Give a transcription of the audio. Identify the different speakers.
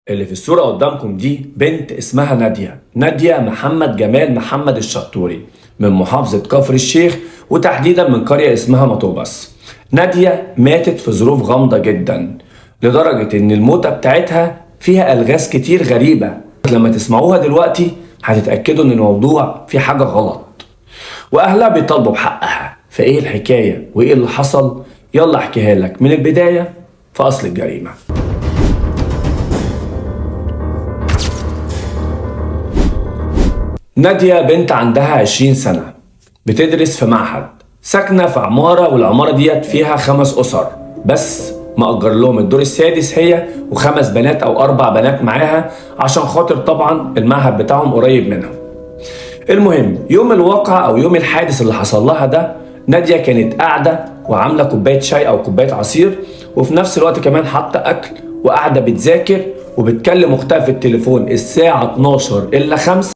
Speaker 1: اللي في الصورة قدامكم دي بنت اسمها نادية محمد جمال محمد الشطوري من محافظة كفر الشيخ، وتحديدا من قرية اسمها مطوبس. نادية ماتت في ظروف غامضة جدا، لدرجة ان الموتة بتاعتها فيها ألغاز كتير غريبة. لما تسمعوها دلوقتي هتتأكدوا ان الموضوع فيه حاجة غلط، واهلها بيطالبوا بحقها. فايه الحكاية وايه اللي حصل؟ يلا احكيها لك من البداية في أصل الجريمة. نادية بنت عندها 20 سنة، بتدرس في معهد، ساكنة في عمارة، والعمارة ديت فيها 5 أسر بس، مأجر لهم الدور السادس هي و5 بنات أو 4 بنات معاها، عشان خاطر طبعا المعهد بتاعهم قريب منهم. المهم يوم الواقع أو يوم الحادث اللي حصل لها ده، نادية كانت قاعدة وعاملة كوباية شاي أو كوباية عصير، وفي نفس الوقت كمان حاطة أكل، وقاعدة بتذاكر وبتكلم أختها في التليفون الساعة 12 إلا 5